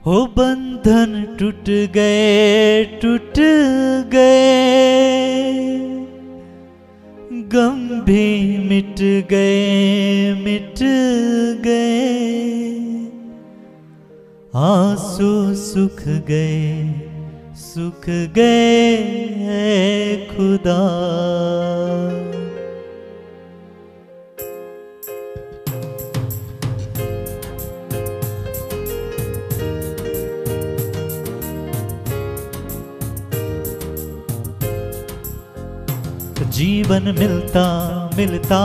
हो बंधन टूट गए, गम भी मिट गए, आंसू सूख गए खुदा। जीवन मिलता मिलता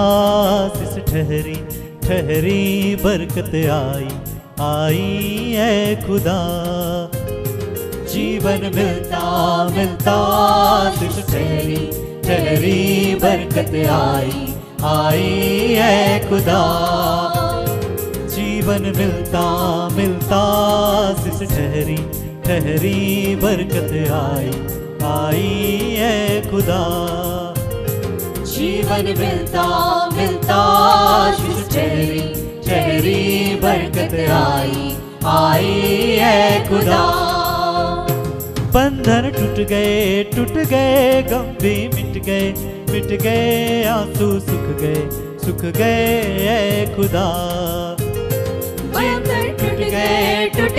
सिस ठहरी बरकत आई है खुदा। जीवन मिलता मिलता सिस ठहरी बरकत आई है खुदा। जीवन मिलता मिलता सिस ठहरी बरकत आई है खुदा। जीवन मिलता मिलता ठहरी बरकत आई है खुदा। बंधन टूट गए, गम भी मिट गए, आंसू सूख गए खुदा। बंधन टूट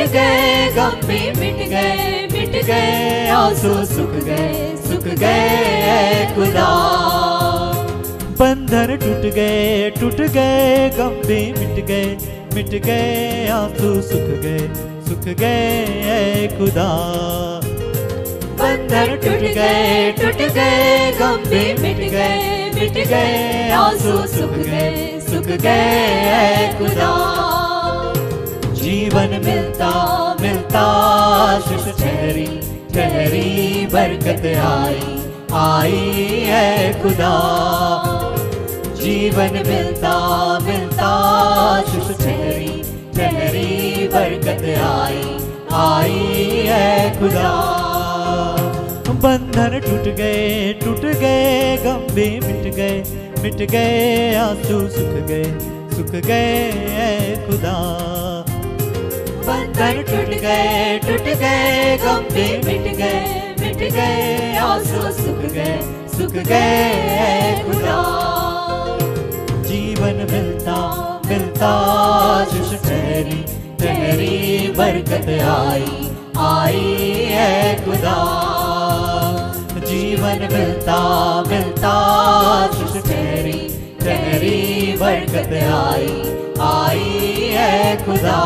गए, गम भी मिट गए, आंसू सूख गए खुदा। बंधन टूट गए, गम भी मिट गए, आंसू सूख गए खुदा। बंधन टूट गए, गम भी मिट गए, आंसू सूख गए खुदा। जीवन मिलता मिलता सिस ठहरी बरकत आई है खुदा। जीवन मिलता मिलता सिस ठहरी बरकत आई है खुदा। बंधन टूट गए, गम भी मिट गए, आंसू सूख गए खुदा। बंधन टूट गए, गम भी मिट गए, आंसू सूख गए खुदा। जीवन मिलता मिलता सिस ठहरी बरकत आई है खुदा। जीवन मिलता मिलता सिस ठहरी बरकत आई है खुदा।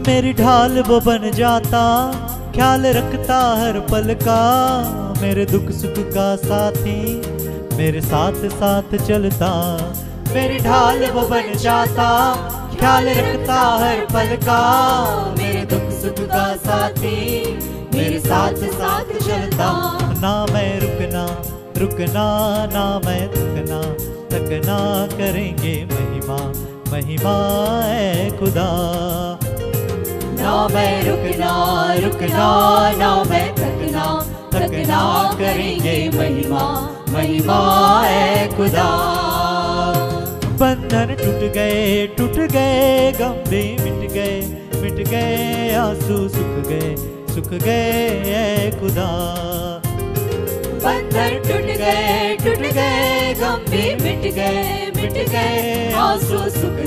मेरी ढाल वो बन जाता, ख्याल रखता हर पल का। मेरे दुख सुख का साथी मेरे साथ साथ चलता। मेरी ढाल वो बन जाता, ख्याल रखता हर पल का। मेरे दुख सुख का साथी मेरे साथ साथ चलता। ना मैं रुकना ना मैं थकना करेंगे महिमा है खुदा। ना मैं रुकना ना मैं थकना करेंगे महिमा है खुदा। बंधन टूट गए, गम भी मिट गए, आंसू सूख गए खुदा। बंधन टूट गए, गम भी मिट गए, आंसू सूख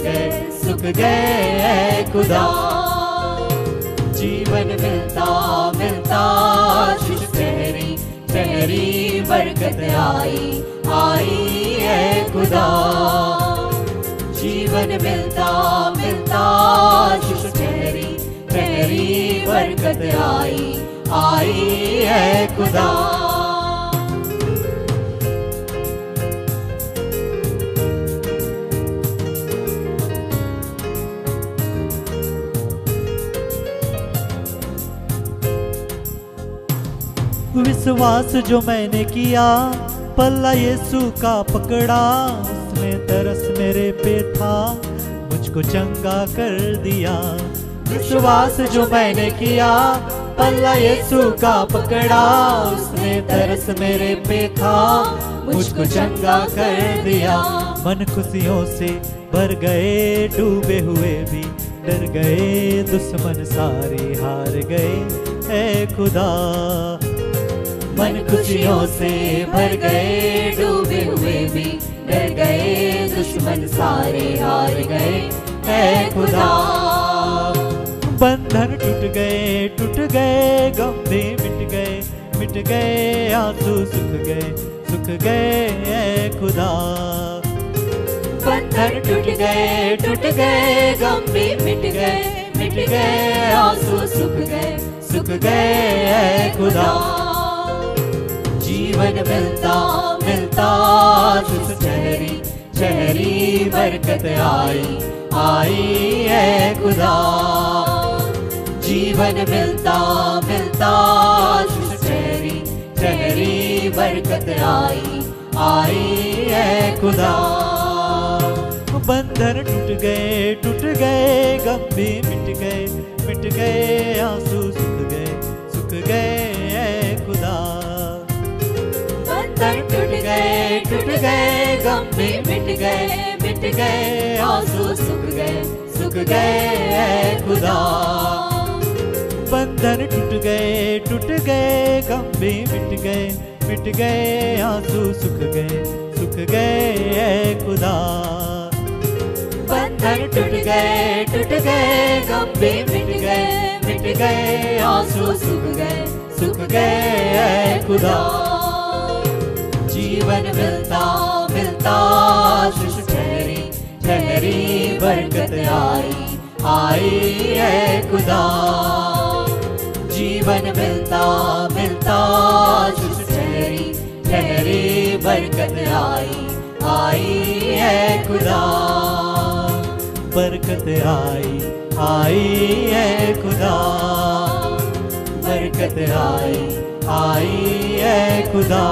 गए खुदा। जीवन मिलता मिलता सिस ठहरी बरकत आई है खुदा। जीवन मिलता मिलता सिस ठहरी बरकत आई है खुदा। विश्वास जो मैंने किया, पल्ला यीशु का पकड़ा। उसने तरस मेरे पे था, मुझको चंगा कर दिया। विश्वास जो मैंने किया, पल्ला यीशु का पकड़ा, उसने तरस मेरे पे था, मुझको चंगा कर दिया। मन खुशियों से भर गए, डूबे हुए भी डर गए, दुश्मन सारे हार गए, ऐ खुदा। मन खुशियों से भर गए, डूबे हुए भी डर गए, दुश्मन सारे हार गए, ऐ खुदा। बंधन टूट गए, गम भी मिट गए, आंसू सुख गए, ऐ खुदा। बंधन टूट गए, गम भी मिट गए, आंसू सुख गए, ऐ खुदा। जीवन मिलता ठहरी बरकत आई है खुदा। जीवन मिलता ठहरी बरकत आई है खुदा। बंधन टूट गए, गम भी मिट गए, आंसू सुख गए, ऐ खुदा। बंधन टूट गए, गम भी मिट गए, आंसू सुख गए, ऐ खुदा। बंधन टूट गए, गम भी मिट गए, आंसू सुख गए, ऐ खुदा। बंधन टूट गए, गम भी मिट गए, आंसू सुख गए, ऐ खुदा। जीवन मिलता ठहरी बरकत आई है खुदा। जीवन मिलता ठहरी बरकत आई है खुदा। बरकत आई है खुदा। बरकत आई है खुदा।